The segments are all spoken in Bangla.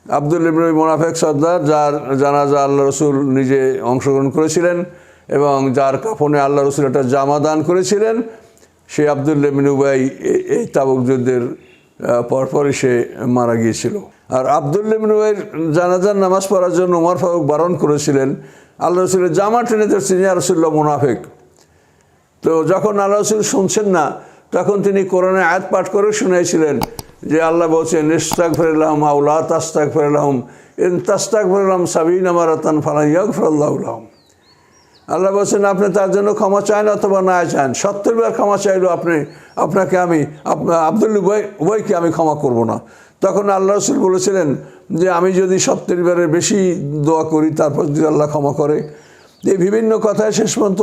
আব্দুল্লাহ ইবনে উবাই মুনাফিক সর্দার, যার জানাজা আল্লাহ রসুল নিজে অংশগ্রহণ করেছিলেন এবং যার কাফনে আল্লাহ রসুল একটা জামা দান করেছিলেন, সেই আব্দুল্লাহ ইবনে উবাই এই তাবুক যুদ্ধের পরপরই সে মারা গিয়েছিল। আর আব্দুল্লাহ ইবনে উবাইয়ের জানাজার নামাজ পড়ার জন্য ওমর ফারুক বারণ করেছিলেন। আল্লাহ রসুলের জামা টেনে ধরছেন, ইয়া রাসূলুল্লাহ মুনাফিক। তো যখন আল্লাহ রসুল শুনছেন না, তখন তিনি কোরআনে আয়াত পাঠ করে শুনাইছিলেন যে আল্লাহ বলছেন, ইস্তাগফির লাহুম আও লা তাস্তাগফির লাহুম ইন তাস্তাগফির লাহুম ৭০ মারাতান ফালান ইয়াগফিরাল্লাহু লাহুম। আল্লাহ বলছেন, আপনি তার জন্য ক্ষমা চান অথবা না চান, ৭০ বার ক্ষমা চাইলেও আপনাকে আমি আব্দুল্লাহ উবাইকে আমি ক্ষমা করব না। তখন আল্লাহ রসুল বলেছিলেন যে আমি যদি ৭০ বারের বেশি দোয়া করি তারপর যদি আল্লাহ ক্ষমা করে। এই বিভিন্ন কথায় শেষ পর্যন্ত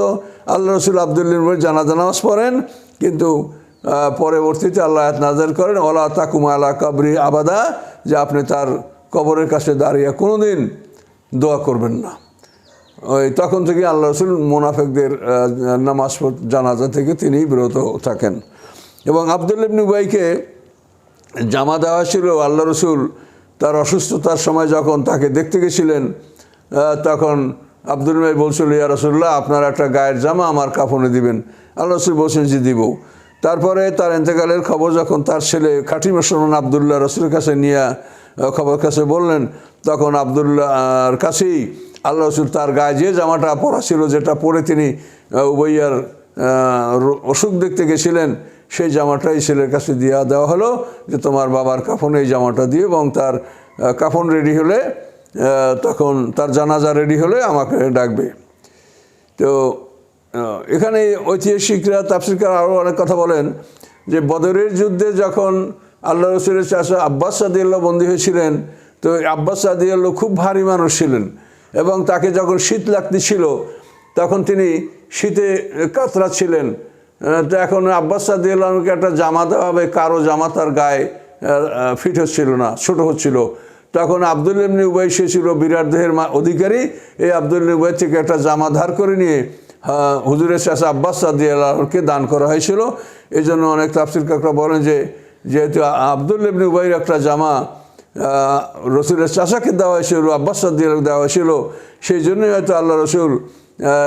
আল্লাহ রসুল আব্দুল্লাহ উবাই জানাজা নামাজ পড়েন, কিন্তু পরবর্তীতে আল্লাহ আয়াত নাযিল করেন, ওয়ালা তাকুম আলা কবরি আবাদা, যে আপনি তার কবরের কাছে দাঁড়িয়ে কোনোদিন দোয়া করবেন না। তখন থেকে আল্লাহ রসুল মুনাফিকদের নামাজ জানাজা থেকে তিনি বিরত থাকেন। এবং আব্দুল্লাহ ইবনে উবাইকে জামা দেওয়া ছিল, আল্লাহ রসুল তার অসুস্থতার সময় যখন তাকে দেখতে গেছিলেন, তখন আব্দুল্লাহ উবাই বলছিল, ইয়া রাসূলুল্লাহ আপনার একটা গায়ের জামা আমার কাফনে দিবেন। আল্লাহ রসুল বলছেন যে দিব। তারপরে তার ইন্তেকালের খবর যখন তার ছেলে খাঁটি মুসলমান আব্দুল্লাহ রসুলের কাছে নিয়ে খবর কাছে বললেন, তখন আব্দুল্লাহর কাছেই আল্লাহ রসুল তার গায়ে যে জামাটা পরা ছিল, যেটা পরে তিনি উবাইয়ার অসুখ দেখতে গেছিলেন, সেই জামাটাই ছেলের কাছে দিয়ে দেওয়া হলো যে তোমার বাবার কাফনে এই জামাটা দিয়ে, এবং তার কাফন রেডি হলে, তখন তার জানাজা রেডি হলে আমাকে ডাকবে। তো এখানে ঐতিহাসিকরা তাফসীরকার আরও অনেক কথা বলেন যে বদরের যুদ্ধে যখন আল্লাহ রসুলের চাচা আব্বাস রাদিয়াল্লাহু বন্দী হয়েছিলেন, তো আব্বাস রাদিয়াল্লাহু খুব ভারী মানুষ ছিলেন এবং তাকে যখন শীত লাগতেছিল তখন তিনি শীতে কাতরাচ্ছিলেন। তো এখন আব্বাস রাদিয়াল্লাহুকে একটা জামা দেওয়া হবে, কারো জামা তার গায়ে ফিট হচ্ছিল না, ছোটো হচ্ছিল। তখন আব্দুল্লাহ ইবনে উবাই, সে ছিল বিরাট দেহের অধিকারী, এই আব্দুল্লাহ উবাই থেকে একটা জামা ধার করে নিয়ে হুজুরের চাচা আব্বাস রাদিয়াল্লাহুকে দান করা হয়েছিল। এই জন্য অনেক তাফসীরকাররা বলেন যে যেহেতু আব্দুল্লাহ ইবনে উবাইয়ের একটা জামা রসুলের চাচাকে দেওয়া হয়েছিল, আব্বাস রাদিয়াল্লাহু দেওয়া হয়েছিল, সেই জন্যই হয়তো আল্লাহ রসুল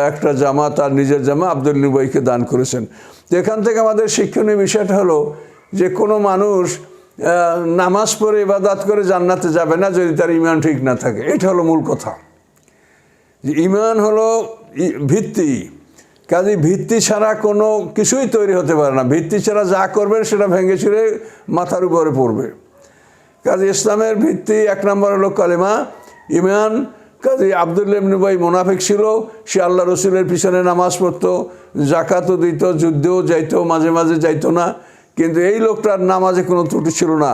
একটা জামা, তার নিজের জামা আব্দুল্লাহ উবাইকে দান করেছেন। তো এখান থেকে আমাদের শিক্ষণীয় বিষয়টা হলো যে কোনো মানুষ নামাজ পড়ে ইবাদত করে জান্নাতে যাবে না যদি তার ঈমান ঠিক না থাকে। এটা হলো মূল কথা, যে ঈমান হলো ভিত্তি। কাজে ভিত্তি ছাড়া কোনো কিছুই তৈরি হতে পারে না। ভিত্তি ছাড়া যা করবেন সেটা ভেঙে চুরে মাথার উপরে পড়বে। কাজে ইসলামের ভিত্তি ১ নম্বর হলো কালেমা, ঈমান। কাজে আব্দুল্লাহ ইবনে উবাই মুনাফিক ছিল, সে আল্লাহ রসুলের পিছনে নামাজ পড়তো, জাকাতও দিত, যুদ্ধেও যাইতো, মাঝে মাঝে যাইতো না, কিন্তু এই লোকটার নামাজে কোনো ত্রুটি ছিল না।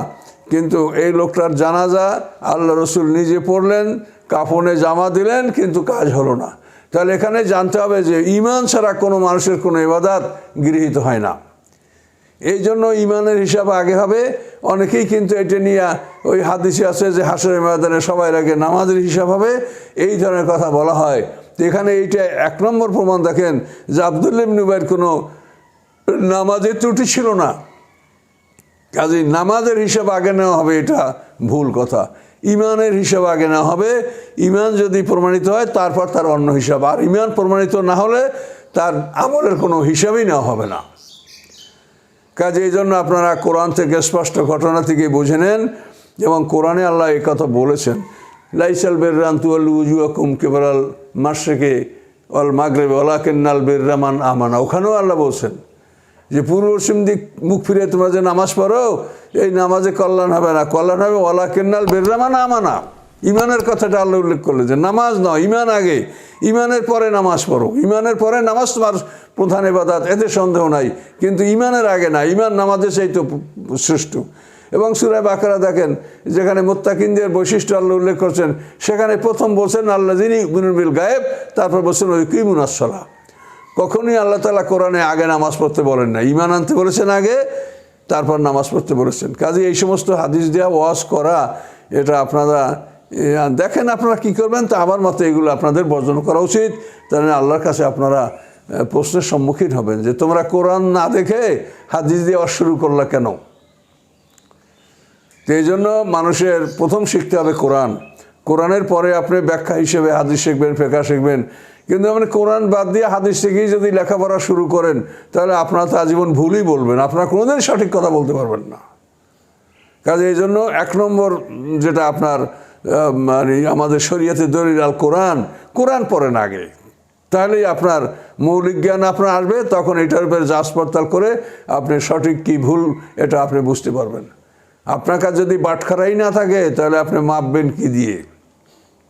কিন্তু এই লোকটার জানাজা আল্লাহ রসুল নিজে পড়লেন, কাফনে জামা দিলেন, কিন্তু কাজ হলো না। তাহলে এখানে জানতে হবে যে ঈমান ছাড়া কোনো মানুষের কোনো ইবাদত গৃহীত হয় না। এই জন্য ঈমানের হিসাব আগে হবে। অনেকেই কিন্তু এটা নিয়ে ওই হাদিসে আছে যে হাশরের ময়দানে সবার আগে নামাজের হিসাব হবে, এই ধরনের কথা বলা হয়। তো এখানে এইটা ১ নম্বর প্রমাণ দেখেন যে আব্দুল্লাহ ইবনে উবাইয়ের কোনো নামাজের ত্রুটি ছিল না। কাজেই নামাজের হিসাব আগে নেওয়া হবে, এটা ভুল কথা। ঈমানের হিসাব আগে নেওয়া হবে। ঈমান যদি প্রমাণিত হয় তারপর তার অন্য হিসাব, আর ঈমান প্রমাণিত না হলে তার আমলের কোনো হিসাবই নেওয়া হবে না। কাজে এই জন্য আপনারা কোরআন থেকে স্পষ্ট ঘটনা থেকে বুঝে নেন, এবং কোরআনে আল্লাহ এই কথা বলেছেন, লাইসাল বিররা আন তুওয়াল্লু উজুহাকুম কিবালাল মাশরিকি ওয়াল মাগরিবি ওয়ালাকিন্নাল বিররা মান আমানা। ওখানেও আল্লাহ বলছেন যে পূর্ব পশ্চিম দিক মুখ ফিরে তোমরা যে নামাজ পড়ো, এই নামাজে কল্যাণ হবে না, কল্যাণ হবে ওয়ালাকিন্নাল বিররা মান আমানা। ঈমানের কথাটা আল্লাহ উল্লেখ করলেন যে নামাজ নয়, ঈমান আগে, ঈমানের পরে নামাজ পড়ো। ঈমানের পরে নামাজ তোমার প্রধান ইবাদত, এতে সন্দেহ নাই, কিন্তু ঈমানের আগে না। ঈমান নামাজের চাইতে শ্রেষ্ঠ। এবং সূরা বাকারা দেখেন, যেখানে মুত্তাকিনদের বৈশিষ্ট্য আল্লাহ উল্লেখ করছেন, সেখানে প্রথম বলছেন আল্লাযিনা ইউমিনুনা বিল গায়ব, তারপর বলছেন ওয়াকিমুনাস সালাহ। কখনোই আল্লাহ তাআলা কোরআনে আগে নামাজ পড়তে বলেন না, ঈমান আনতে বলেছেন আগে, তারপর নামাজ পড়তে বলেছেন। কাজে এই সমস্ত হাদিস দেওয়া ওয়াজ করা, এটা আপনারা দেখেন, আপনারা কী করবেন তা আমার মতে এগুলো আপনাদের বর্জন করা উচিত। তাহলে আল্লাহর কাছে আপনারা প্রশ্নের সম্মুখীন হবেন যে তোমরা কোরআন না দেখে হাদিস দেওয়া শুরু করলা কেন। তো এই জন্য মানুষের প্রথম শিখতে হবে কোরআন। কোরআনের পরে আপনি ব্যাখ্যা হিসেবে হাদিস শিখবেন, ফিকহ শিখবেন। কিন্তু আপনি কোরআন বাদ দিয়ে হাদিস শিখেই যদি লেখাপড়া শুরু করেন, তাহলে আপনারা তো আজীবন ভুলই বলবেন, আপনারা কোনোদিন সঠিক কথা বলতে পারবেন না। কাজে এই জন্য 1 নম্বর যেটা আপনার মানে আমাদের শরীয়তে দলিল আল কোরআন, কোরআন পড়েন আগে, তাহলেই আপনার মৌলিক জ্ঞান আপনার আসবে। তখন এটার উপরে যাচ পড়তাল করে আপনি সঠিক কি ভুল এটা আপনি বুঝতে পারবেন। আপনার কাছে যদি বাটখারাই না থাকে, তাহলে আপনি মাপবেন কি দিয়ে?